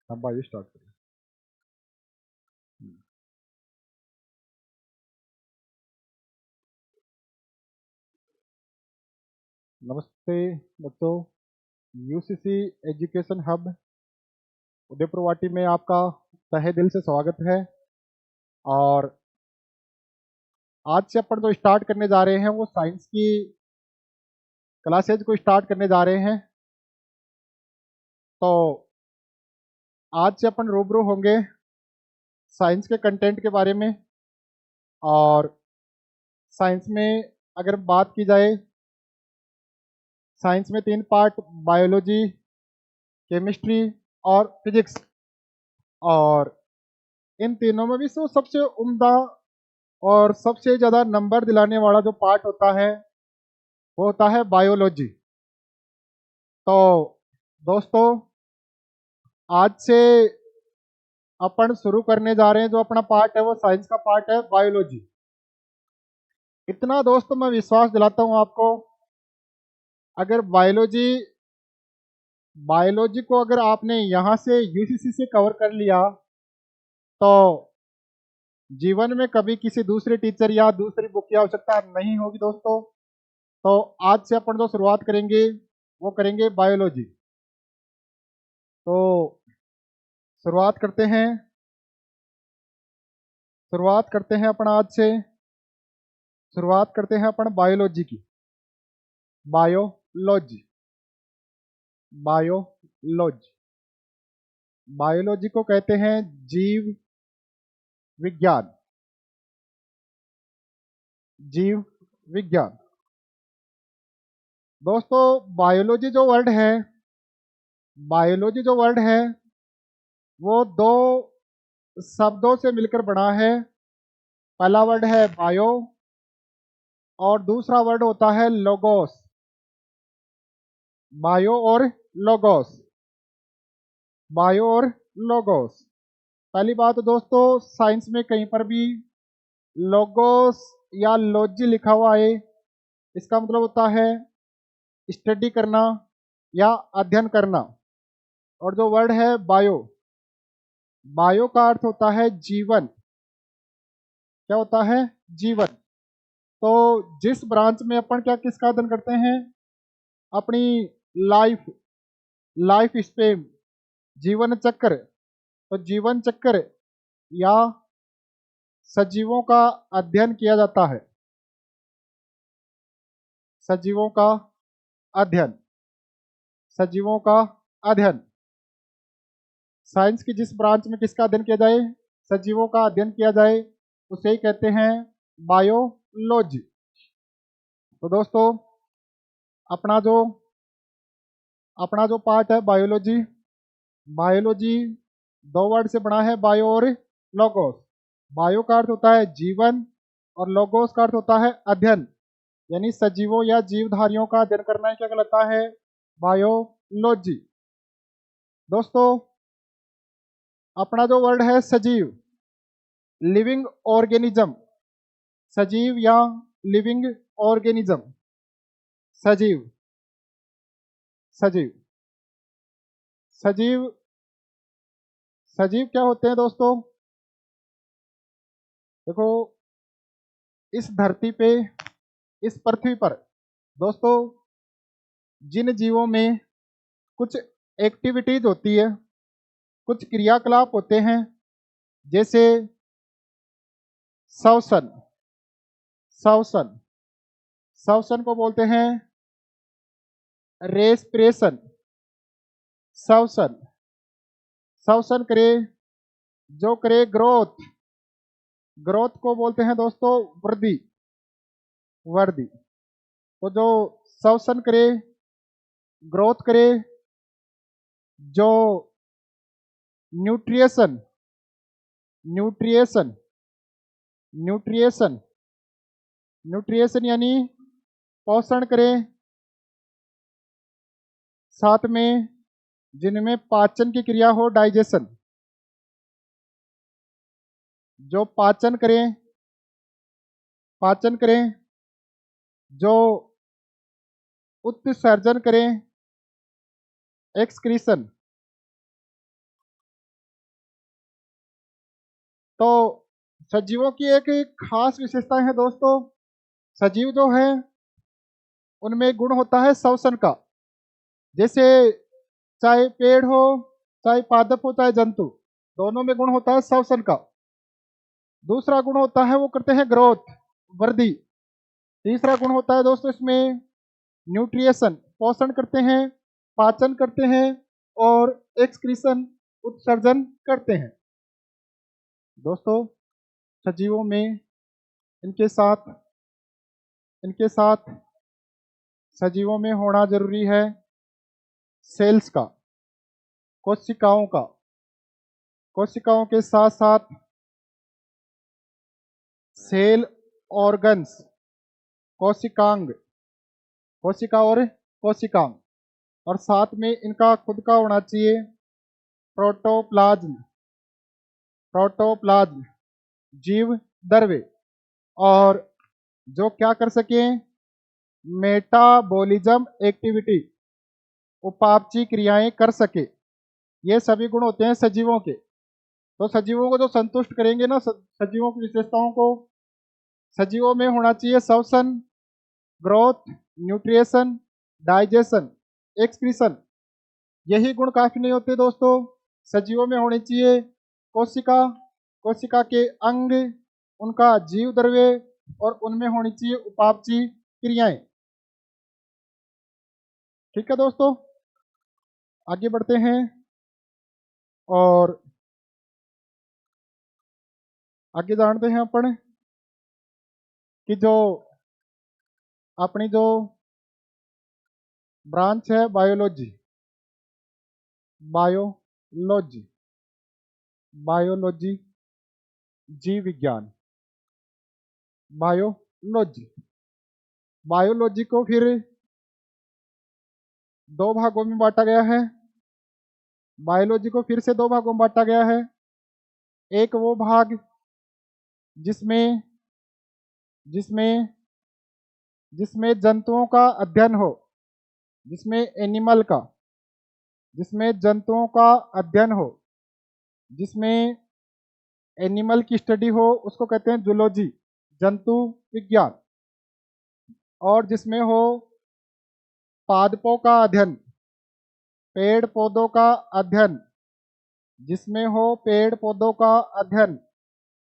अब bio start करें। नमस्ते बच्चों, यूसीसी एजुकेशन हब उदयपुर वाटी में आपका तहे दिल से स्वागत है। और आज से अपन जो स्टार्ट करने जा रहे हैं वो साइंस की क्लासेज को स्टार्ट करने जा रहे हैं। तो आज से अपन रूबरू होंगे साइंस के कंटेंट के बारे में। और साइंस में अगर बात की जाए, साइंस में 3 पार्ट, बायोलॉजी, केमिस्ट्री और फिजिक्स। और इन तीनों में भी सबसे उम्दा और सबसे ज़्यादा नंबर दिलाने वाला जो पार्ट होता है वो होता है बायोलॉजी। तो दोस्तों, आज से अपन शुरू करने जा रहे हैं जो अपना पार्ट है वो साइंस का पार्ट है बायोलॉजी। इतना दोस्तों मैं विश्वास दिलाता हूँ आपको, अगर बायोलॉजी को अगर आपने यहाँ से यूसीसी से कवर कर लिया तो जीवन में कभी किसी दूसरे टीचर या दूसरी बुक की आवश्यकता नहीं होगी दोस्तों। तो आज से अपन जो शुरुआत करेंगे वो करेंगे बायोलॉजी। तो शुरुआत करते हैं अपन आज से शुरुआत करते हैं अपन बायोलॉजी की। बायोलॉजी बायोलॉजी बायोलॉजी को कहते हैं जीव विज्ञान। जीव विज्ञान दोस्तों, बायोलॉजी जो वर्ड है वो 2 शब्दों से मिलकर बना है। पहला वर्ड है बायो और दूसरा वर्ड होता है लोगोस। बायो और लोगोस बायो और लोगोस। पहली बात दोस्तों, साइंस में कहीं पर भी लोगोस या लॉजी लिखा हुआ है, इसका मतलब होता है स्टडी करना या अध्ययन करना। और जो वर्ड है बायो, बायो का अर्थ होता है जीवन। क्या होता है? जीवन। तो जिस ब्रांच में अपन किसका अध्ययन करते हैं? अपनी लाइफ लाइफ स्पेन, जीवन चक्र। तो जीवन चक्र या सजीवों का अध्ययन किया जाता है। सजीवों का अध्ययन सजीवों का अध्ययन साइंस की जिस ब्रांच में किसका अध्ययन किया जाए? सजीवों का अध्ययन किया जाए, उसे ही कहते हैं बायोलॉजी। तो दोस्तों, अपना जो पार्ट है बायोलॉजी, बायोलॉजी 2 वर्ड से बना है, बायो और लोगोस। बायो का अर्थ होता है जीवन और लोगोस का अर्थ होता है अध्ययन, यानी सजीवों या जीवधारियों का अध्ययन करना ही क्या कहलाता है? बायोलॉजी। दोस्तों, अपना जो वर्ड है सजीव, लिविंग ऑर्गेनिज्म। सजीव या लिविंग ऑर्गेनिज्म। सजीव सजीव सजीव सजीव क्या होते हैं दोस्तों? देखो, इस धरती पे, इस पृथ्वी पर दोस्तों, जिन जीवों में कुछ एक्टिविटीज होती है, कुछ क्रियाकलाप होते हैं, जैसे श्वसन। श्वसन श्वसन को बोलते हैं रेस्पिरेशन। श्वसन श्वसन करे, जो करे ग्रोथ, ग्रोथ को बोलते हैं दोस्तों वृद्धि। वृद्धि। तो जो श्वसन करे, ग्रोथ करे, जो न्यूट्रिएशन न्यूट्रिएशन न्यूट्रिएशन न्यूट्रिएशन यानी पोषण करे, साथ में जिनमें पाचन की क्रिया हो, डाइजेशन। जो पाचन करें, जो उत्सर्जन करें, एक्सक्रीशन। तो सजीवों की एक खास विशेषताएं हैं दोस्तों। सजीव जो है उनमें एक गुण होता है श्वसन का। जैसे चाहे पेड़ हो, चाहे पादप हो, चाहे जंतु, दोनों में गुण होता है श्वसन का। दूसरा गुण होता है वो करते हैं ग्रोथ, वृद्धि। तीसरा गुण होता है दोस्तों इसमें न्यूट्रिएशन, पोषण करते हैं, पाचन करते हैं और एक्सक्रीशन, उत्सर्जन करते हैं। दोस्तों सजीवों में इनके साथ इनके साथ सजीवों में होना जरूरी है सेल्स का, कोशिकाओं का। कोशिकाओं के साथ साथ सेल, ऑर्गन्स, कोशिकांग, कोशिका और कोशिकांग, और साथ में इनका खुद का होना चाहिए प्रोटोप्लाज्म, प्रोटोप्लाज्म जीव द्रव्य, और जो क्या कर सके मेटाबॉलिज्म एक्टिविटी, उपापचयी क्रियाएं कर सके। ये सभी गुण होते हैं सजीवों के। तो सजीवों को जो संतुष्ट करेंगे ना, सजीवों की विशेषताओं को, सजीवों में होना चाहिए श्वसन, ग्रोथ, न्यूट्रिएशन, डाइजेशन, एक्सक्रीशन। यही गुण काफी नहीं होते दोस्तों। सजीवों में होनी चाहिए कोशिका, कोशिका के अंग, उनका जीव द्रव्य, और उनमें होनी चाहिए उपापचयी क्रियाएं। ठीक है दोस्तों, आगे बढ़ते हैं और आगे जानते हैं अपन कि जो अपनी जो ब्रांच है बायोलॉजी, बायोलॉजी, बायोलॉजी जीव विज्ञान, बायोलॉजी, बायोलॉजी को फिर दो भागों में बांटा गया है। बायोलॉजी को फिर से दो भागों में बांटा गया है। एक वो भाग जिसमें जिसमें जिसमें जंतुओं का अध्ययन हो, जिसमें एनिमल का, जिसमें जंतुओं का अध्ययन हो, जिसमें एनिमल की स्टडी हो, उसको कहते हैं जूलॉजी, जंतु विज्ञान। और जिसमें हो पादपों का अध्ययन, पेड़ पौधों का अध्ययन, जिसमें हो पेड़ पौधों का अध्ययन,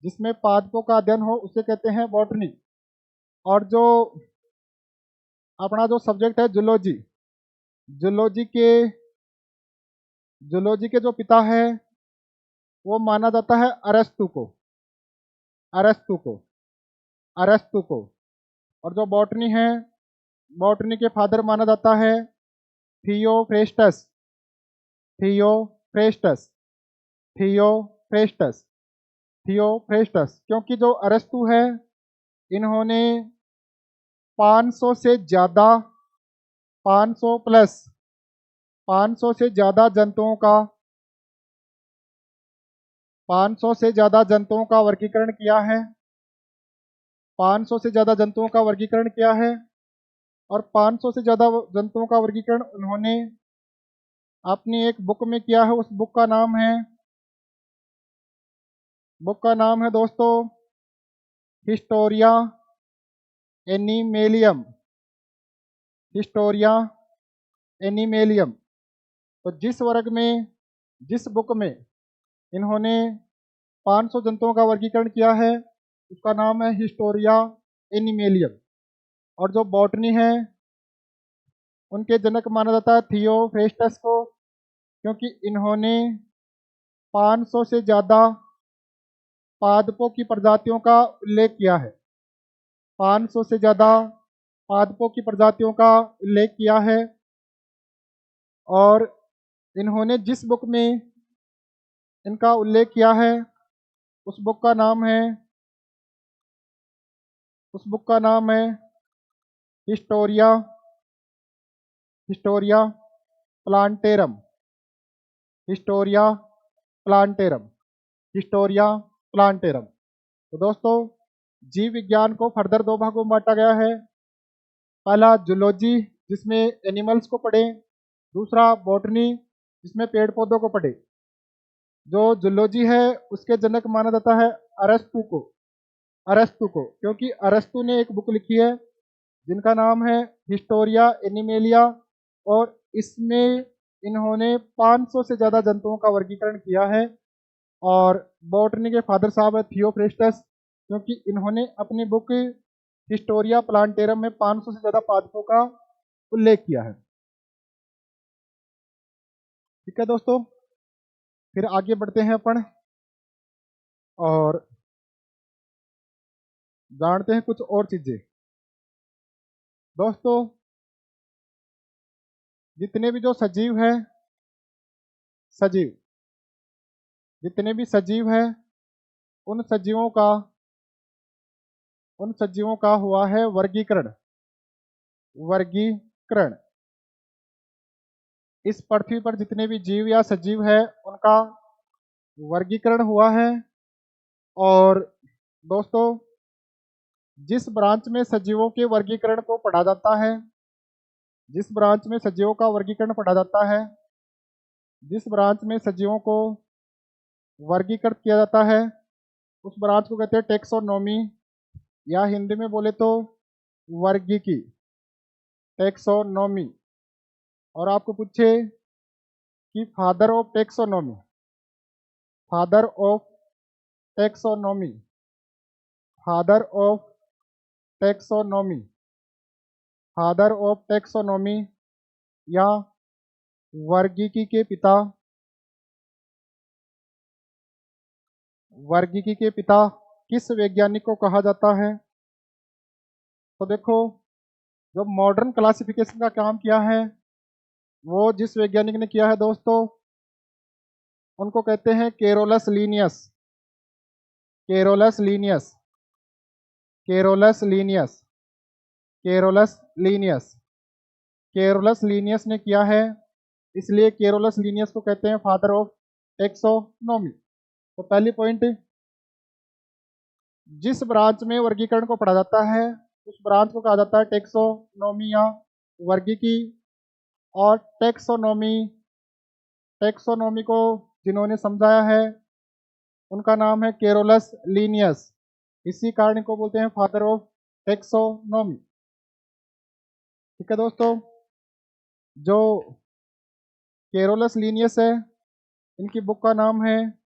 जिसमें पादपों का अध्ययन हो, उसे कहते हैं बॉटनी। और जो अपना जो सब्जेक्ट है जूलॉजी, जूलॉजी के जूलॉजी के जो पिता है वो माना जाता है अरस्तु को, अरस्तु को, अरस्तु को। और जो बॉटनी है, बॉटनी के फादर माना जाता है थियोफ्रेस्टस, थियोफ्रेस्टस, थियोफ्रेस्टस, थियोफ्रेस्टस। क्योंकि जो अरस्तु है इन्होंने 500 से ज़्यादा, 500 प्लस, 500 से ज़्यादा जंतुओं का, 500 से ज़्यादा जंतुओं का वर्गीकरण किया है, 500 से ज़्यादा जंतुओं का वर्गीकरण किया है। और 500 से ज़्यादा जंतुओं का वर्गीकरण उन्होंने अपनी एक बुक में किया है। उस बुक का नाम है, बुक का नाम है दोस्तों हिस्टोरिया एनिमेलियम, हिस्टोरिया एनिमेलियम। तो जिस वर्ग में, जिस बुक में इन्होंने 500 जंतुओं का वर्गीकरण किया है उसका नाम है हिस्टोरिया एनिमेलियम। और जो बॉटनी है उनके जनक माना जाता है थियोफ्रेस्टस को, क्योंकि इन्होंने 500 से ज़्यादा पादपों की प्रजातियों का उल्लेख किया है, 500 से ज़्यादा पादपों की प्रजातियों का उल्लेख किया है। और इन्होंने जिस बुक में इनका उल्लेख किया है उस बुक का नाम है, उस बुक का नाम है Historia, Historia plantarum, Historia plantarum, Historia plantarum. तो दोस्तों जीव विज्ञान को फर्दर दो भागों में बांटा गया है। पहला जूलॉजी जिसमें एनिमल्स को पढ़े, दूसरा बॉटनी जिसमें पेड़ पौधों को पढ़े। जो जूलॉजी है उसके जनक माना जाता है अरस्तु को। अरस्तु को, क्योंकि अरस्तु ने एक बुक लिखी है जिनका नाम है हिस्टोरिया एनिमेलिया, और इसमें इन्होंने 500 से ज़्यादा जंतुओं का वर्गीकरण किया है। और बॉटनी के फादर साहब है थियोफ्रेस्टस, क्योंकि इन्होंने अपनी बुक हिस्टोरिया प्लांटेरम में 500 से ज़्यादा पादपों का उल्लेख किया है। ठीक है दोस्तों, फिर आगे बढ़ते हैं अपन और जानते हैं कुछ और चीजें। दोस्तों, जितने भी जो सजीव है, सजीव जितने भी सजीव है उन सजीवों का हुआ है वर्गीकरण। वर्गीकरण इस पृथ्वी पर जितने भी जीव या सजीव है उनका वर्गीकरण हुआ है। और दोस्तों, जिस ब्रांच में सजीवों के वर्गीकरण को पढ़ा जाता है, जिस ब्रांच में सजीवों का वर्गीकरण पढ़ा जाता है, जिस ब्रांच में सजीवों को वर्गीकृत किया जाता है, उस ब्रांच को कहते हैं टेक्सोनोमी, या हिंदी में बोले तो वर्गीकी, टेक्सोनोमी। और आपको पूछे कि father of taxonomy, father of taxonomy, father of taxonomy, father of taxonomy या वर्गीकी के पिता, वर्गीकी के पिता किस वैज्ञानिक को कहा जाता है? तो देखो, जो मॉडर्न क्लासिफिकेशन का काम किया है वो जिस वैज्ञानिक ने किया है दोस्तों, उनको कहते हैं Carolus Linnaeus. Carolus Linnaeus, Carolus Linnaeus, Carolus Linnaeus, Carolus Linnaeus ने किया है, इसलिए केरोलस लीनियस को कहते हैं फादर ऑफ टेक्सोनोमी। तो पहली पॉइंट, जिस ब्रांच में वर्गीकरण को पढ़ा जाता है उस ब्रांच को कहा जाता है टेक्सोनोमी या वर्गीकी। और टेक्सोनोमी, टेक्सोनोमी को जिन्होंने समझाया है उनका नाम है केरोलस लीनियस, इसी कारण को बोलते हैं फादर ऑफ टेक्सोनोमी। ठीक है दोस्तों, जो केरोलस लीनियस है इनकी बुक का नाम है,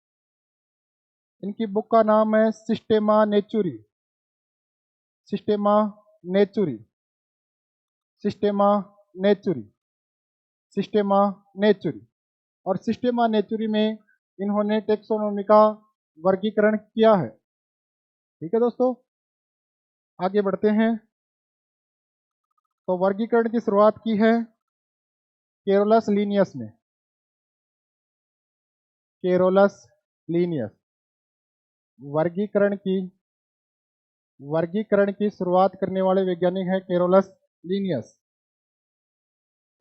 इनकी बुक का नाम है सिस्टेमा नेचुरी, सिस्टेमा नेचुरी, सिस्टेमा नेचुरी, सिस्टेमा नेचुरी। और सिस्टेमा नेचुरी में इन्होंने टेक्सोनोमी का वर्गीकरण किया है। ठीक है दोस्तों, आगे बढ़ते हैं। तो वर्गीकरण की शुरुआत की है केरोलस लीनियस ने, केरोलस लीनियस। वर्गीकरण की शुरुआत करने वाले वैज्ञानिक है केरोलस लीनियस।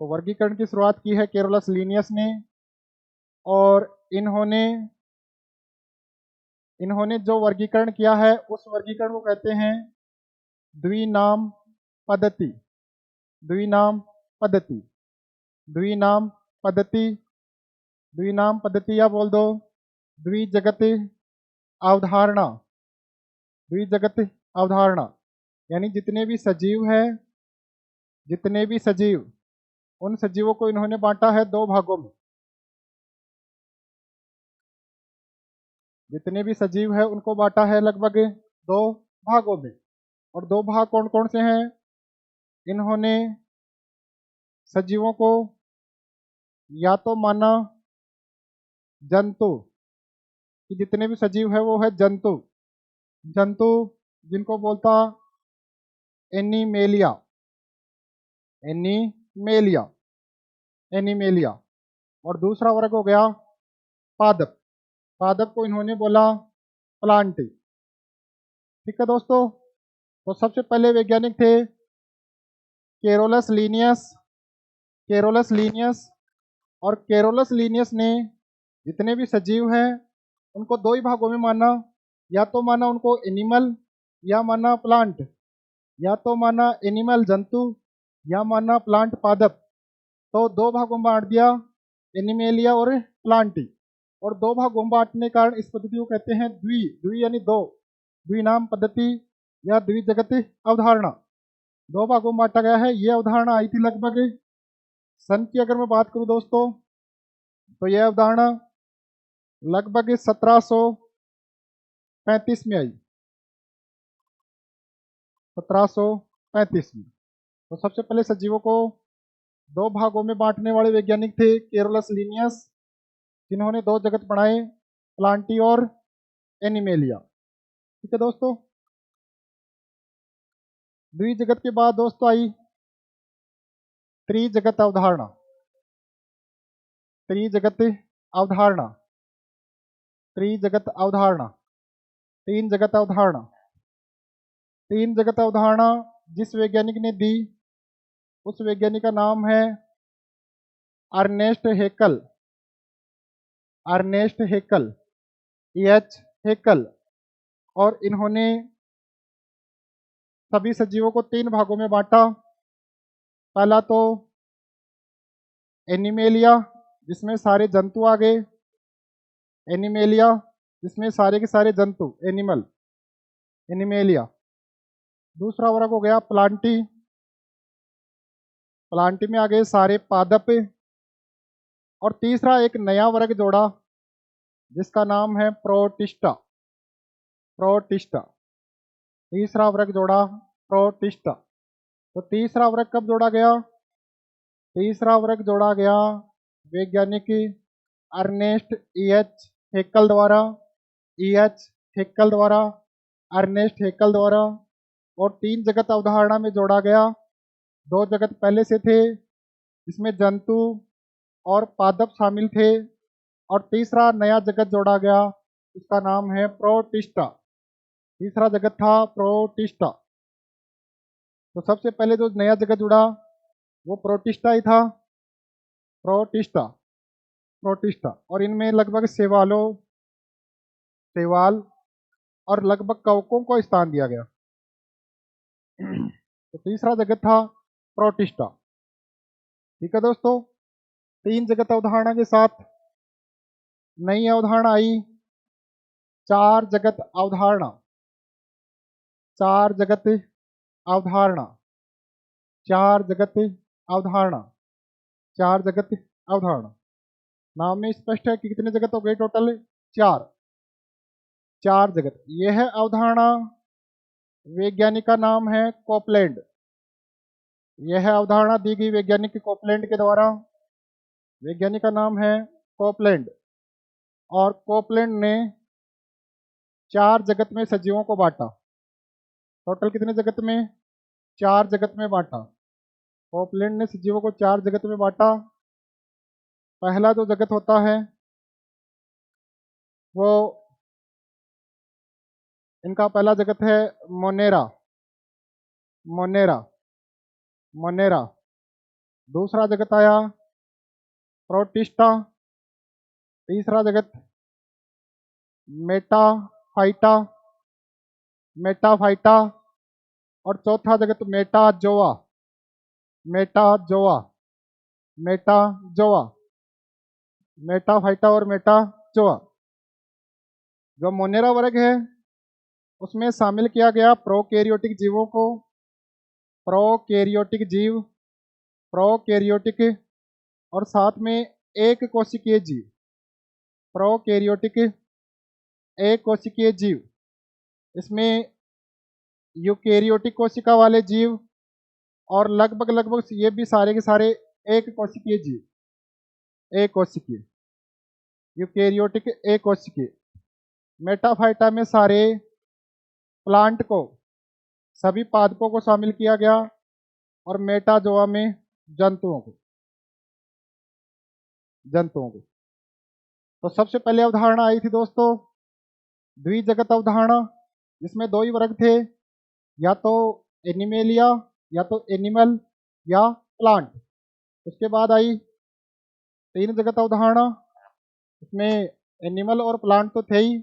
तो वर्गीकरण की शुरुआत की है केरोलस लीनियस ने, और इन्होंने जो वर्गीकरण किया है उस वर्गीकरण को कहते हैं द्विनाम पद्धति, द्विनाम पद्धति, द्विनाम पद्धति, द्विनाम पद्धति या बोल दो द्विजगत अवधारणा, द्विजगत अवधारणा। यानी जितने भी सजीव है, जितने भी सजीव, उन सजीवों को इन्होंने बांटा है दो भागों में। जितने भी सजीव है उनको बांटा है लगभग दो भागों में। और दो भाग कौन कौन से हैं? इन्होंने सजीवों को या तो माना जंतु, कि जितने भी सजीव है वो है जंतु, जंतु जिनको बोलता एनिमेलिया, एनिमेलिया, एनिमेलिया। और दूसरा वर्ग हो गया पादप, पादप को इन्होंने बोला प्लांट। ठीक है दोस्तों, तो सबसे पहले वैज्ञानिक थे केरोलस लीनियस, केरोलस लीनियस। और केरोलस लीनियस ने जितने भी सजीव हैं उनको दो ही भागों में माना, या तो माना उनको एनिमल या माना प्लांट, या तो माना एनिमल जंतु या माना प्लांट पादप। तो दो भागों में बांट दिया, एनिमेलिया और प्लांटी। और दो भागों में बांटने के कारण इस पद्धति को कहते हैं द्वि। द्वि यानी दो, द्विनाम पद्धति या द्विजगत अवधारणा। दो भागों में बांटा गया है। ये अवधारणा आई थी लगभग सन की अगर मैं बात करूं दोस्तों, तो यह अवधारणा लगभग 1735 में आई, 1735 में। तो सबसे पहले सजीवों को दो भागों में बांटने वाले वैज्ञानिक थे कैरोलस लिनियस, जिन्होंने दो जगत बनाए, प्लांटी और एनिमेलिया। ठीक है दोस्तों। द्विजगत के बाद दोस्तों आई त्रिजगत अवधारणा। त्रिजगत अवधारणा, त्रिजगत अवधारणा, तीन जगत अवधारणा। तीन जगत अवधारणा जिस वैज्ञानिक ने दी उस वैज्ञानिक का नाम है Ernest Haeckel. Ernest Haeckel, H Haeckel. और इन्होंने सभी सजीवों को तीन भागों में बांटा। पहला तो एनिमेलिया, जिसमें सारे जंतु आ गए। एनिमेलिया जिसमें सारे के सारे जंतु, एनिमल, एनिमेलिया। दूसरा वर्ग हो गया प्लांटी। प्लांटी में आ गए सारे पादप। और तीसरा एक नया वर्ग जोड़ा जिसका नाम है प्रोटिस्टा। प्रोटिस्टा, तीसरा वर्ग जोड़ा प्रोटिस्टा। तो तीसरा वर्ग कब जोड़ा गया? तीसरा वर्ग जोड़ा गया वैज्ञानिक अर्नेस्ट एच हेकल द्वारा। एच हेकल द्वारा, अर्नेस्ट हेकल द्वारा। और तीन जगत अवधारणा में जोड़ा गया। दो जगत पहले से थे जिसमें जंतु और पादप शामिल थे, और तीसरा नया जगत जोड़ा गया, उसका नाम है प्रोटिस्टा। तीसरा जगत था प्रोटिस्टा। तो सबसे पहले जो नया जगत जुड़ा वो प्रोटिस्टा ही था। Protista, protista. और इनमें लगभग शैवाल और लगभग कवकों को स्थान दिया गया। तो तीसरा जगत था प्रोटिस्टा। ठीक है दोस्तों। तीन जगत अवधारणा के साथ नई अवधारणा आई चार जगत अवधारणा। चार जगत अवधारणा, चार जगत अवधारणा, चार जगत अवधारणा। नाम में स्पष्ट है कि कितने जगत हो गए टोटल? चार। चार जगत। यह अवधारणा वैज्ञानिक का नाम है कोपलैंड। यह अवधारणा दी गई वैज्ञानिक कोपलैंड के द्वारा। वैज्ञानिक का नाम है कोपलैंड। और कोपलैंड ने चार जगत में सजीवों को बांटा। टोटल कितने जगत में? चार जगत में बांटा। कोपलैंड ने सजीवों को चार जगत में बांटा। पहला जो जगत होता है वो, इनका पहला जगत है मोनेरा। Monera, Monera. दूसरा जगत आया प्रोटिस्टा। तीसरा जगत मेटाफाइटा, मेटाफाइटा। और चौथा जगत मेटाजोआ, मेटाजोआ, मेटाजोआ। मेटाफाइटा और मेटाजोआ। जो मोनेरा वर्ग है उसमें शामिल किया गया प्रोकैरियोटिक जीवों को। प्रोकैरियोटिक जीव, प्रोकैरियोटिक। और साथ में एक कोशिकीय जीव। प्रोकैरियोटिक, एक कोशिकीय जीव। इसमें यूकैरियोटिक कोशिका वाले जीव और लगभग लगभग ये भी सारे के सारे एक कोशिकीय जीव। एक कोशिकीय, यूकैरियोटिक एक कोशिकीय। मेटाफाइटा में सारे प्लांट को, सभी पादपों को शामिल किया गया। और मेटाजोआ में जंतुओं को, जंतुओं को। तो सबसे पहले अवधारणा आई थी दोस्तों द्विजगत अवधारणा, जिसमें दो ही वर्ग थे, या तो एनिमेलिया, या तो एनिमल, या प्लांट। उसके बाद आई तीन जगत अवधारणा, इसमें एनिमल और प्लांट तो थे ही,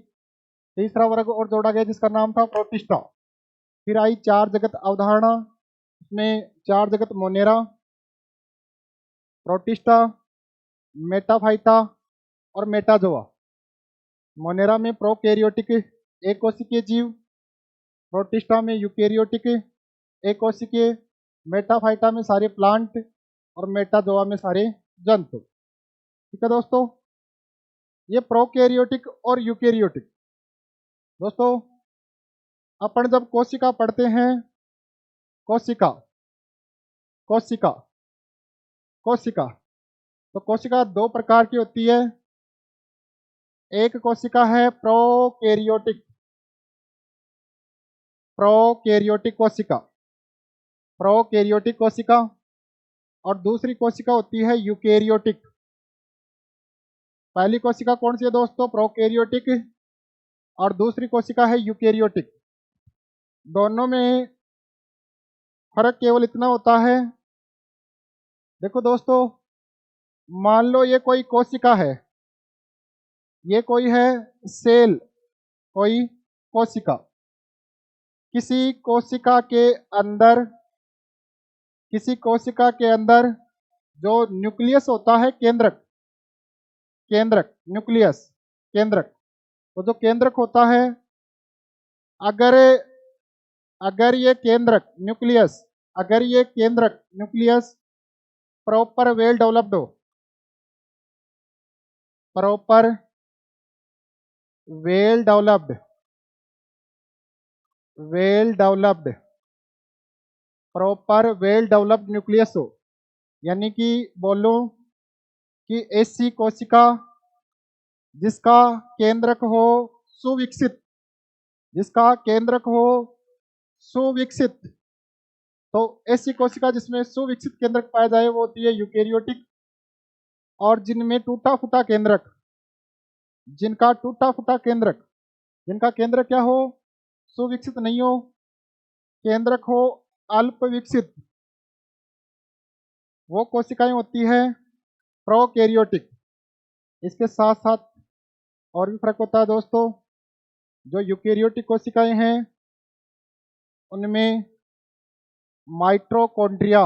तीसरा वर्ग और जोड़ा गया जिसका नाम था प्रोटिस्टा। फिर आई चार जगत अवधारणा, इसमें चार जगत मोनेरा, प्रोटिस्टा, मेटाफाइटा और मेटाजोआ। मोनेरा में प्रोकैरियोटिक एक कोशिकीय जीव, प्रोटिस्टा में यूकैरियोटिक एक कोशिकीय, मेटाफाइटा में सारे प्लांट और मेटाजोआ में सारे जंतु। ठीक है दोस्तों, ये प्रोकैरियोटिक और यूकैरियोटिक। दोस्तों अपन जब कोशिका पढ़ते हैं, कोशिका कोशिका कोशिका तो कोशिका दो प्रकार की होती है। एक कोशिका है प्रोकैरियोटिक, प्रोकैरियोटिक कोशिका, प्रोकैरियोटिक कोशिका, और दूसरी कोशिका होती है यूकैरियोटिक। पहली कोशिका कौन सी है दोस्तों? प्रोकैरियोटिक, और दूसरी कोशिका है यूकैरियोटिक। दोनों में फर्क केवल इतना होता है, देखो दोस्तों, मान लो ये कोई कोशिका है, ये कोई है सेल, कोई कोशिका। किसी कोशिका के अंदर, किसी कोशिका के अंदर जो न्यूक्लियस होता है, केंद्रक, केंद्रक न्यूक्लियस, केंद्रक, तो जो केंद्रक होता है, अगर अगर ये केंद्रक न्यूक्लियस, अगर ये केंद्रक न्यूक्लियस प्रॉपर वेल डेवलप्ड हो, proper well developed, well developed, proper well developed nucleus हो, यानी कि बोलो कि ऐसी कोशिका जिसका केंद्रक हो सुविकसित, जिसका केंद्रक हो सुविकसित, तो ऐसी कोशिका जिसमें सुविकसित केंद्रक पाया जाए वो होती है यूकैरियोटिक। और जिनमें टूटा फूटा केंद्रक, जिनका टूटा फूटा केंद्रक, जिनका केंद्रक क्या हो? सुविकसित नहीं हो, केंद्रक हो अल्प विकसित, वो कोशिकाएं होती है प्रोकैरियोटिक। इसके साथ साथ और भी फर्क होता है दोस्तों। जो यूकैरियोटिक कोशिकाएं हैं उनमें माइटोकॉन्ड्रिया,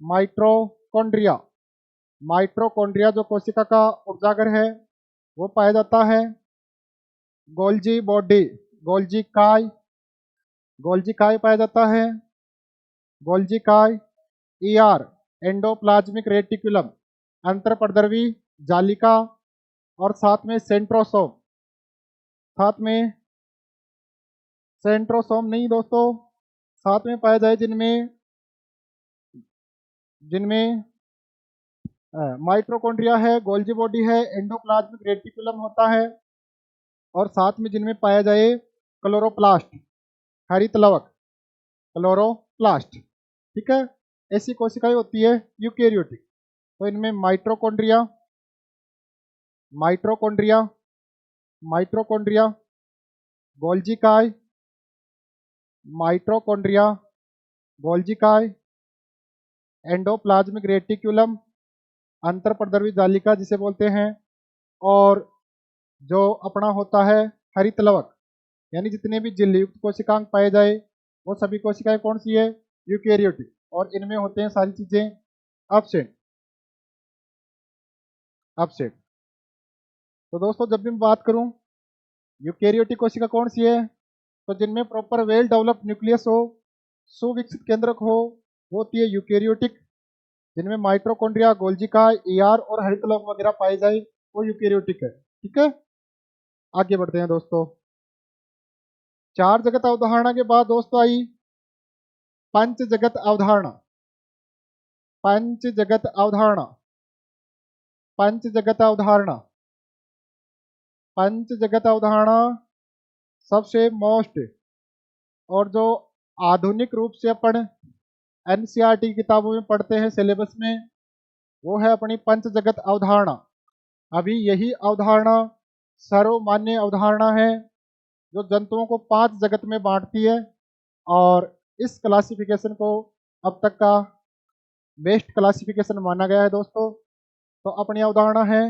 माइटोकॉन्ड्रिया, माइटोकॉन्ड्रिया जो कोशिका का ऊर्जागर है वो पाया जाता है। गोल्जी बॉडी, गोल्जी काय, गोल्जी काय पाया जाता है। गोल्जी काय, ईआर एंडोप्लाज्मिक रेटिकुलम, अंतरपरद्रवी जालिका, और साथ में सेंट्रोसोम, साथ में सेंट्रोसोम नहीं दोस्तों, साथ में पाया जाए जिनमें, जिनमें माइटोकॉन्ड्रिया है, गोल्जी बॉडी है, एंडोप्लाज्मिक रेटिकुलम होता है, और साथ में जिनमें पाया जाए क्लोरोप्लास्ट, हरित लवक, क्लोरोप्लास्ट। ठीक है, ऐसी कोशिकाएं होती है यूकैरियोटिक। तो इनमें माइटोकॉन्ड्रिया, माइटोकॉन्ड्रिया, माइटोकॉन्ड्रिया, गोल्जी काय, माइटोकॉन्ड्रिया, गोल्जी काय, एंडोप्लाज्मिक रेटिकुलम, अंतरपरद्रवी जालिका जिसे बोलते हैं, और जो अपना होता है हरित लवक, यानी जितने भी झिल्ली युक्त कोशिकांग पाए जाए वो सभी कोशिकाएं कौन सी है? यूकैरियोटिक। और इनमें होते हैं सारी चीजें अपसेंट, अपसेंट। तो दोस्तों जब भी मैं बात करूं यूकैरियोटिक कोशिका कौन सी है, तो जिनमें प्रॉपर वेल डेवलप्ड न्यूक्लियस हो, सुविकसित केंद्रक हो, वो होती है यूकैरियोटिक। जिनमें माइटोकॉन्ड्रिया, गोल्जी काय, ईआर और हरित लवक वगैरह पाए जाए वो यूकैरियोटिक है। ठीक है, आगे बढ़ते हैं दोस्तों। चार जगत अवधारणा के बाद दोस्तों आई पंच जगत अवधारणा, पंच जगत अवधारणा, पंच जगत अवधारणा, पंच जगत अवधारणा सबसे मोस्ट, और जो आधुनिक रूप से अपन एनसीईआरटी किताबों में पढ़ते हैं सिलेबस में, वो है अपनी पंच जगत अवधारणा। अभी यही अवधारणा सर्वमान्य अवधारणा है जो जंतुओं को 5 जगत में बांटती है, और इस क्लासिफिकेशन को अब तक का बेस्ट क्लासिफिकेशन माना गया है दोस्तों। तो अपनी अवधारणा है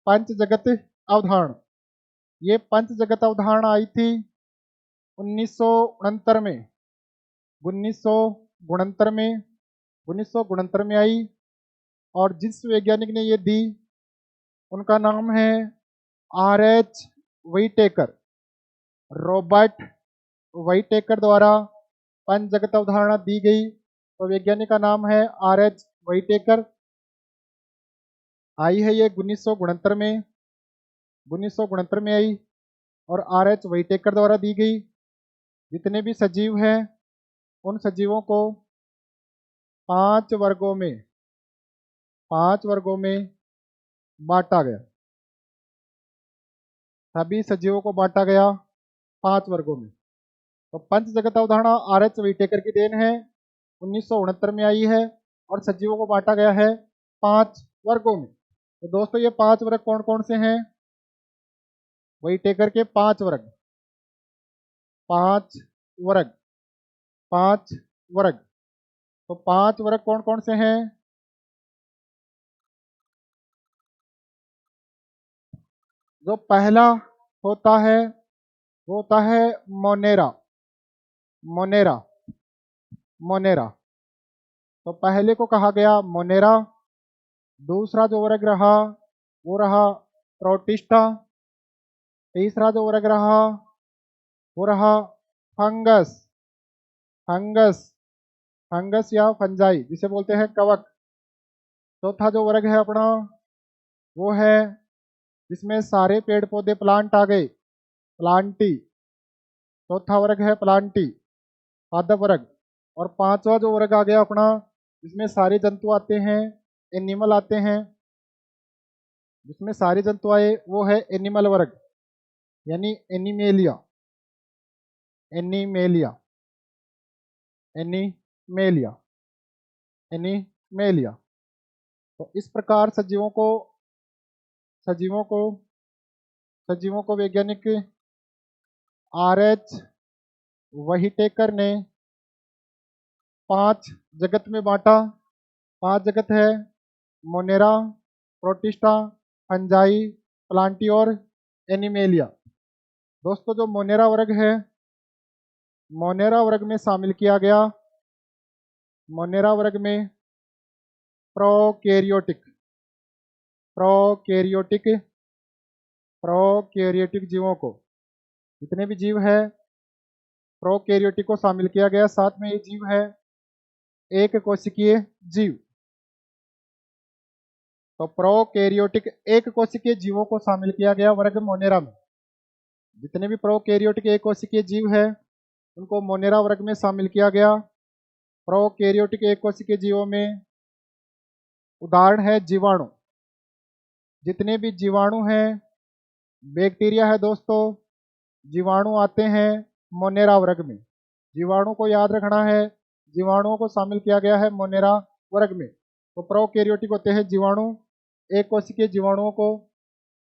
पंच जगत अवधारणा। ये पंच जगत अवधारणा आई थी 1969 में, 1969 में, 1969 में आई, और जिस वैज्ञानिक ने ये दी उनका नाम है आर.एच. व्हिटेकर, रॉबर्ट व्हिटेकर द्वारा पंचजगत अवधारणा दी गई। तो वैज्ञानिक का नाम है आर.एच. व्हिटेकर। आई है ये 1969 में आई और आर.एच. व्हिटेकर द्वारा दी गई। जितने भी सजीव हैं उन सजीवों को पांच वर्गों में बांटा गया। सभी सजीवों को बांटा गया 5 वर्गों में। तो पंच जगत अवधारणा आर.एच. व्हिटेकर की देन है, 1969 में आई है और सजीवों को बांटा गया है 5 वर्गों में। तो दोस्तों ये 5 वर्ग कौन कौन से हैं? व्हिटेकर के 5 वर्ग, 5 वर्ग, 5 वर्ग। तो 5 वर्ग कौन कौन से हैं? जो पहला होता है वो होता है मोनेरा, मोनेरा, मोनेरा। तो पहले को कहा गया मोनेरा। दूसरा जो वर्ग रहा वो रहा प्रोटिस्टा। तीसरा जो वर्ग रहा वो रहा फंगस, फंगस, फंगस या फंजाई जिसे बोलते हैं कवक। चौथा जो वर्ग है अपना वो है जिसमें सारे पेड़ पौधे प्लांट आ गए, प्लांटी। चौथा वर्ग है प्लांटी, पादप वर्ग। और पांचवा जो वर्ग आ गया अपना जिसमें सारे जंतु आते हैं, एनिमल आते हैं, जिसमें सारे जंतु आए वो है एनिमल वर्ग, यानी एनिमेलिया, एनिमेलिया, एनिमेलिया, एनिमेलिया। तो इस प्रकार सजीवों को सजीवों को वैज्ञानिक आर.एच. व्हिटेकर ने 5 जगत में बांटा। 5 जगत है मोनेरा, प्रोटिस्टा, फंजाई, प्लांटी और एनिमेलिया। दोस्तों जो मोनेरा वर्ग है, मोनेरा वर्ग में शामिल किया गया, मोनेरा वर्ग में प्रोकैरियोटिक, प्रोकैरियोटिक, प्रोकैरियोटिक जीवों को, जितने भी जीव है प्रोकैरियोटिक को शामिल किया गया। साथ में ये जीव है एक कोशिकीय जीव। तो प्रोकैरियोटिक एक कोशिकीय जीवों को शामिल किया गया वर्ग मोनेरा में। जितने भी प्रोकैरियोटिक एक कोशिकीय जीव है उनको मोनेरा वर्ग में शामिल किया गया। प्रोकैरियोटिक एक कोशिकीय जीवों में उदाहरण है जीवाणु। जितने भी जीवाणु हैं, बैक्टीरिया है दोस्तों, जीवाणु आते हैं मोनेरा वर्ग में। जीवाणु को याद रखना है, जीवाणुओं को शामिल किया गया है मोनेरा वर्ग में। तो प्रोकैरियोटिक होते हैं जीवाणु। एक कोशिकीय जीवाणुओं को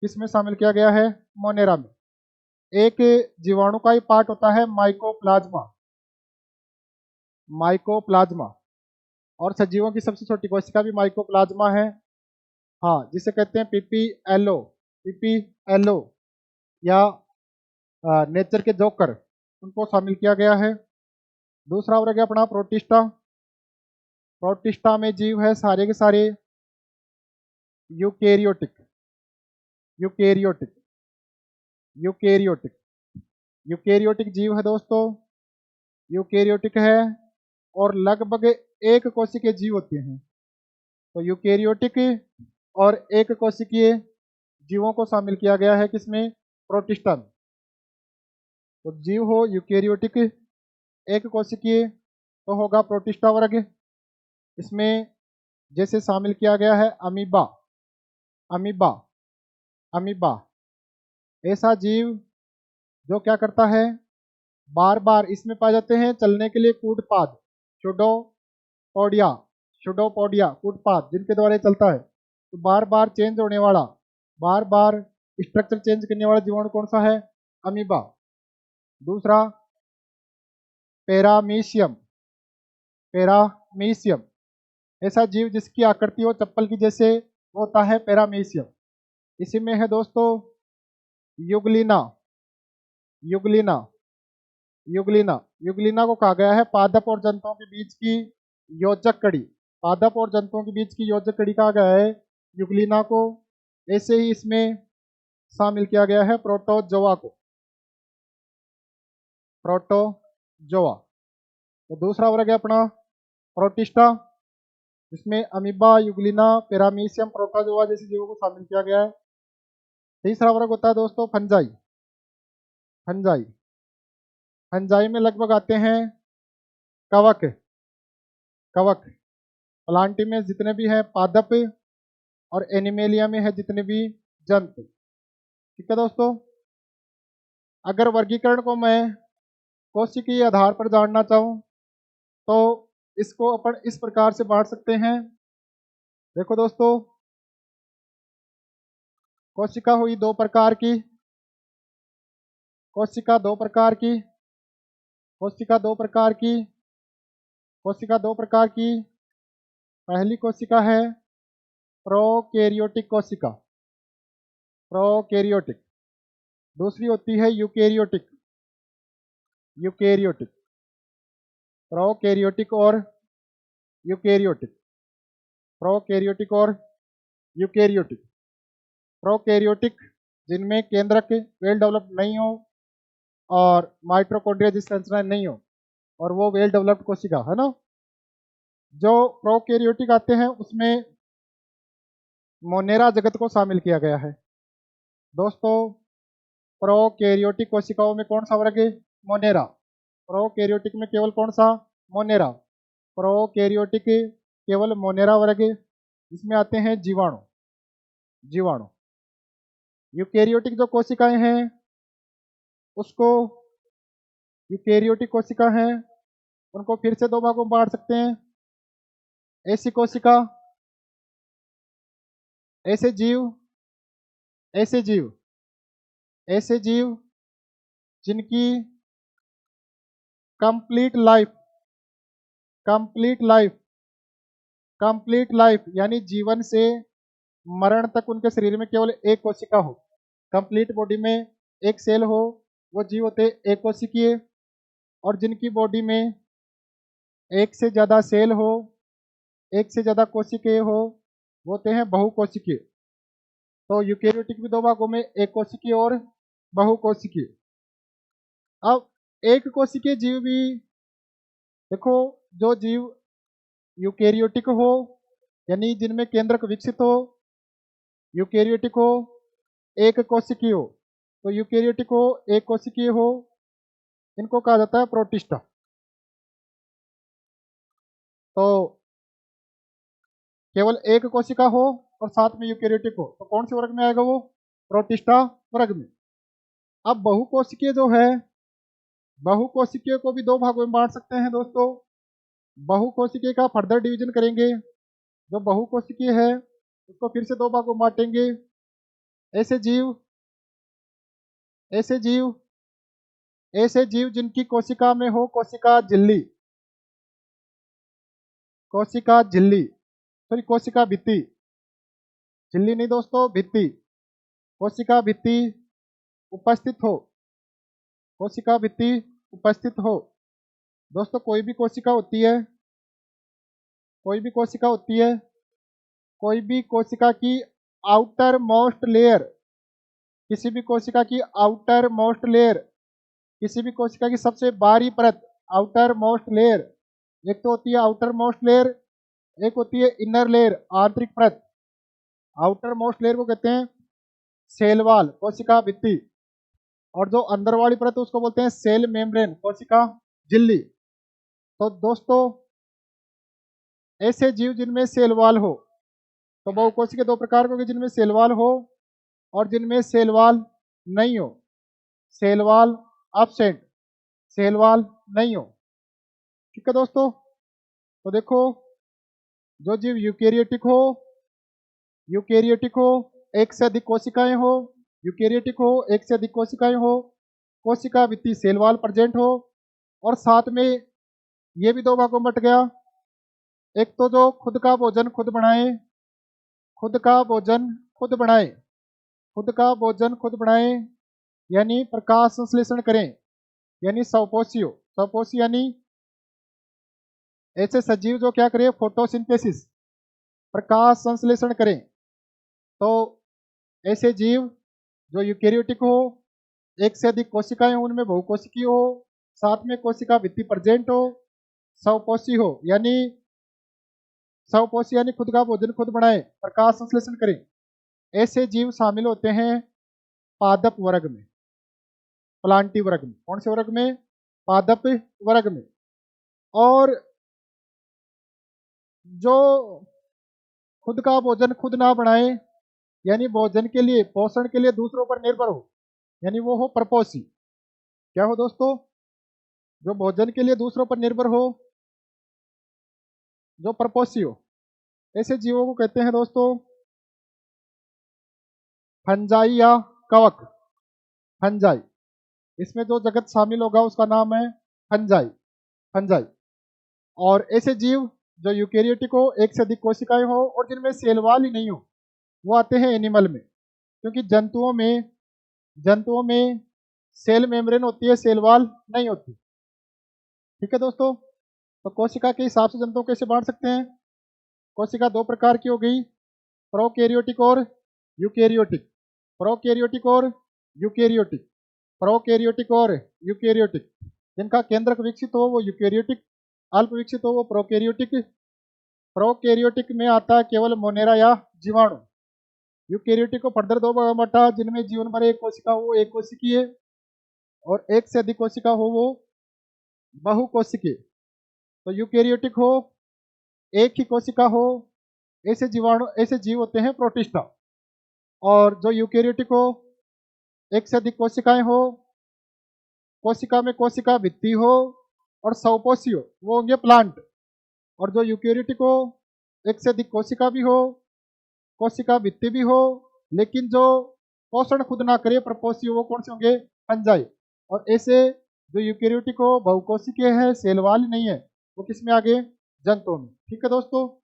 किस में शामिल किया गया है? मोनेरा में। एक जीवाणु का ही पार्ट होता है माइकोप्लाज्मा, माइकोप्लाज्मा। और सजीवों की सबसे छोटी कोशिका भी माइकोप्लाज्मा है, हाँ, जिसे कहते हैं पीपीएलओ, पीपीएलओ या नेचर के जोकर, उनको शामिल किया गया है। दूसरा वर्ग है अपना प्रोटिस्टा। प्रोटिस्टा में जीव है सारे के सारे यूकेरियोटिक, यूकेरियोटिक, यूकेरियोटिक, यूकेरियोटिक जीव है दोस्तों, यूकेरियोटिक है और लगभग एक कोशिकीय जीव होते हैं। तो यूकेरियोटिक और एक कोशिकीय जीवों को शामिल किया गया है किसमें? प्रोटिस्टा में। तो जीव हो यूकेरियोटिक एक कोशिकीय तो होगा प्रोटिस्टा वर्ग। इसमें जैसे शामिल किया गया है अमीबा, अमीबा, अमीबा ऐसा जीव जो क्या करता है, बार बार इसमें पाए जाते हैं चलने के लिए कूटपाद, सुडोपोडिया, सुडोपोडिया कूटपाद जिनके द्वारा ये चलता है। तो बार बार चेंज होने वाला, बार बार स्ट्रक्चर चेंज करने वाला जीवाणु कौन सा है? अमीबा। दूसरा पैरामीशियम, पैरामीशियम ऐसा जीव जिसकी आकृति हो चप्पल की जैसे, वो होता है पैरामीशियम। इसी में है दोस्तों युगलिना, युगलिना, युगलिना। युगलिना को कहा गया है पादप और जंतुओं के बीच की योजक कड़ी, पादप और जंतुओं के बीच की योजक कड़ी कहा गया है युगलिना को। ऐसे ही इसमें शामिल किया गया है प्रोटोजोआ को, प्रोटोजोआ। तो दूसरा वर्ग है अपना प्रोटिस्टा, इसमें अमीबा, यूग्लिना, पैरामीशियम, प्रोटोजोआ जैसे जीवों को शामिल किया गया है। तीसरा वर्ग होता है दोस्तों फंजाई। फंजाई फंजाई में लगभग आते हैं कवक, कवक प्लांटी में जितने भी हैं पादप, और एनिमेलिया में है जितने भी जंतु। ठीक है दोस्तों, अगर वर्गीकरण को मैं कोशिकीय आधार पर जानना चाहूँ तो इसको अपन इस प्रकार से बांट सकते हैं। देखो दोस्तों, कोशिका हुई दो प्रकार की, कोशिका दो प्रकार की, कोशिका दो प्रकार की, कोशिका दो प्रकार की। पहली कोशिका है प्रोकैरियोटिक कोशिका, प्रोकैरियोटिक। दूसरी होती है यूकैरियोटिक, यूकैरियोटिक। प्रोकैरियोटिक और यूकैरियोटिक, प्रोकैरियोटिक और यूकैरियोटिक। प्रोकैरियोटिक जिनमें केंद्रक वेल डेवलप्ड नहीं हो और माइटोकॉन्ड्रिया जिस संरचना नहीं हो, और वो वेल डेवलप्ड कोशिका है ना। जो प्रोकैरियोटिक आते हैं उसमें मोनेरा जगत को शामिल किया गया है। दोस्तों, प्रोकैरियोटिक कोशिकाओं में कौन सा वर्ग है? मोनेरा। प्रोकैरियोटिक में केवल कौन सा? मोनेरा। प्रोकैरियोटिक केवल मोनेरा वर्ग, इसमें आते हैं जीवाणु, जीवाणु। यूकैरियोटिक जो कोशिकाएं हैं उसको, यूकैरियोटिक कोशिका हैं उनको फिर से दो भागों में बांट सकते हैं। ऐसी कोशिका, ऐसे जीव, ऐसे जीव, ऐसे जीव जिनकी complete life, complete life, complete life यानी जीवन से मरण तक उनके शरीर में केवल एक कोशिका हो, कंप्लीट बॉडी में एक सेल हो, वो जीव होते एक कोशिकीय। और जिनकी बॉडी में एक से ज़्यादा सेल हो, एक से ज़्यादा कोशिकीय हो, वो होते हैं बहुकोशिकीय। तो यूकैरियोटिक भी दो भागों में, एक कोशिकीय और बहुकोशिकीय। अब एक कोशिकीय जीव भी देखो, जो जीव यूकैरियोटिक हो यानी जिनमें केंद्रक विकसित हो, यूकैरियोटिक हो, एक कोशिकीय हो, तो यूकैरियोटिक हो, एक कोशिकीय हो, इनको कहा जाता है प्रोटिस्टा। तो केवल एक कोशिका हो और साथ में यूकैरियोटिक हो तो कौन से वर्ग में आएगा? वो प्रोटिस्टा वर्ग में। अब बहुकोशिकीय जो है, बहुकोशिकीय को भी दो भागों में बांट सकते हैं दोस्तों। बहुकोशिकीय का फर्दर डिवीजन करेंगे। जो बहुकोशिकीय है उसको फिर से दो भागों में बांटेंगे। ऐसे जीव, ऐसे जीव, ऐसे जीव जिनकी कोशिका में हो कोशिका झिल्ली, कोशिका झिल्ली, सॉरी कोशिका भित्ति, झिल्ली नहीं दोस्तों, भित्ति, कोशिका भित्ति उपस्थित हो, कोशिका भित्ति उपस्थित हो। दोस्तों, कोई भी कोशिका होती है, कोई भी कोशिका होती है, कोई भी कोशिका की आउटर मोस्ट लेयर, किसी भी कोशिका की आउटर मोस्ट लेयर, किसी भी कोशिका की सबसे बाहरी परत, आउटर मोस्ट लेयर, एक तो होती है आउटर मोस्ट लेयर, एक होती है इनर लेयर, आंतरिक परत। आउटर मोस्ट लेयर को कहते हैं सेल वॉल, कोशिका भित्ति, और जो अंदर वाली परत उसको बोलते हैं सेल मेम्ब्रेन, कोशिका झिल्ली। तो दोस्तों, ऐसे जीव जिनमें सेल वॉल हो, तो बहुकोशिकीय दो प्रकार के, जिनमें सेल वॉल हो और जिनमें सेल वॉल नहीं हो। Cell wall absent, cell wall नहीं हो। ठीक है दोस्तों, तो देखो, जो जीव यूकैरियोटिक हो, यूकैरियोटिक हो, एक से अधिक कोशिकाएं हो, यूकैरियोटिक हो, एक से अधिक कोशिकाएं हो, कोशिका भित्ति सेल वॉल प्रेजेंट हो, और साथ में ये भी दो भागों में बट गया। एक तो जो खुद का भोजन खुद बनाए, खुद का भोजन खुद बनाए, खुद का भोजन खुद बनाए यानी प्रकाश संश्लेषण करें, यानी स्वपोषी हो। स्वपोषी यानी ऐसे सजीव जो क्या करें? फोटोसिंथेसिस, प्रकाश संश्लेषण करें। तो ऐसे जीव जो यूकेरियोटिक हो, एक से अधिक कोशिकाएं हो, उनमें बहुकोशिकीय हो, साथ में कोशिका भित्ति प्रेजेंट हो, स्वपोषी हो यानी खुद का भोजन खुद बनाए, प्रकाश संश्लेषण करें, ऐसे जीव शामिल होते हैं पादप वर्ग में, प्लांटी वर्ग में। कौन से वर्ग में? पादप वर्ग में। और जो खुद का भोजन खुद ना बनाए, यानी भोजन के लिए, पोषण के लिए दूसरों पर निर्भर हो, यानी वो हो परपोषी। क्या हो दोस्तों? जो भोजन के लिए दूसरों पर निर्भर हो, जो परपोषी हो, ऐसे जीवों को कहते हैं दोस्तों फंजाई या कवक। फंजाई, इसमें जो जगत शामिल होगा उसका नाम है फंजाई। फंजाई। और ऐसे जीव जो यूकेरियोटिक हो, एक से अधिक कोशिकाएं हो और जिनमें सेल वॉल ही नहीं हो, वो आते हैं एनिमल में। क्योंकि जंतुओं में सेल मेम्ब्रेन होती है, सेल वॉल नहीं होती। ठीक है दोस्तों। तो कोशिका के हिसाब से जंतुओं कैसे बांट सकते हैं? कोशिका दो प्रकार की हो गई, प्रोकैरियोटिक और यूकेरियोटिक। प्रोकैरियोटिक और यूकेरियोटिक। प्रोकैरियोटिक और यूकेरियोटिक। जिनका केंद्रक विकसित हो वो यूकेरियोटिक, अल्प विकसित हो वो प्रोकैरियोटिक। प्रोकैरियोटिक में आता है केवल मोनेरा या जीवाणु। यूकेरियोटिक को फर्दर दो भागों में बांटा, जिनमें जीवन भर एक कोशिका हो, एक कोशिकीय, और एक से अधिक कोशिका हो वो बहुकोशिकीय। तो यूकेरियोटिक हो, एक ही कोशिका हो, ऐसे जीव होते हैं प्रोटिस्टा। और जो यूकेरियोटिक हो, एक से अधिक कोशिकाएं हो, कोशिका में कोशिका भित्ति हो और स्वपोषी हो, वो होंगे प्लांट। और जो यूकेरियोटिक हो, एक से अधिक कोशिका भी हो, कोशिका भित्ति भी हो, लेकिन जो पोषण खुद ना करे, परपोषी हो, वो कौन से होंगे? फंजाई। और ऐसे जो यूकेरियोटिक हो, बहुकोशिकीय है, सेल वॉल नहीं है, वो किस में आ गए? जंतुओं में। ठीक है दोस्तों।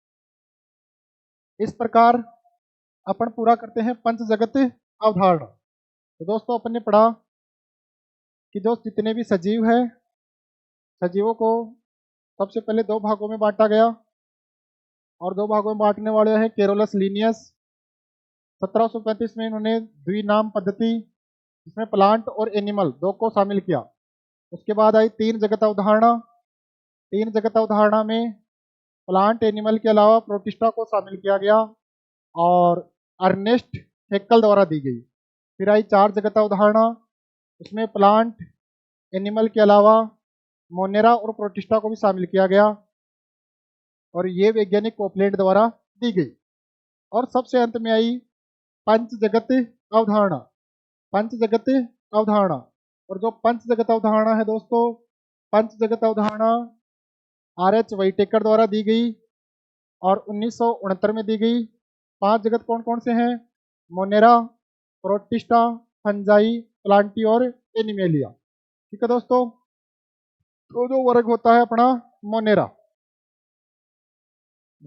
इस प्रकार अपन पूरा करते हैं पंच जगत अवधारणा। तो दोस्तों अपन ने पढ़ा कि जो जितने भी सजीव हैं, सजीवों को सबसे पहले दो भागों में बांटा गया, और दो भागों में बांटने वाले हैं कैरोलस लीनियस। 1735 में इन्होंने द्विनाम पद्धति, जिसमें प्लांट और एनिमल दो को शामिल किया। उसके बाद आई तीन जगत अवधारणा। तीन जगत अवधारणा में प्लांट एनिमल के अलावा प्रोटिस्टा को शामिल किया गया और अर्नेस्ट हेक्कल द्वारा दी गई। फिर आई चार जगत अवधारणा, उसमें प्लांट एनिमल के अलावा मोनेरा और प्रोटिस्टा को भी शामिल किया गया, और ये वैज्ञानिक कोपलैंड द्वारा दी गई। और सबसे अंत में आई पंच जगत अवधारणा। पंच जगत अवधारणा। और जो पंच जगत अवधारणा है दोस्तों, पंच जगत अवधारणा R.H. वाइटेकर द्वारा दी गई और 1969 में दी गई। पांच जगत कौन कौन से हैं? मोनेरा, प्रोटिस्टा, फंजाई, प्लांटी और एनिमेलिया। ठीक है दोस्तों। तो जो वर्ग होता है अपना मोनेरा,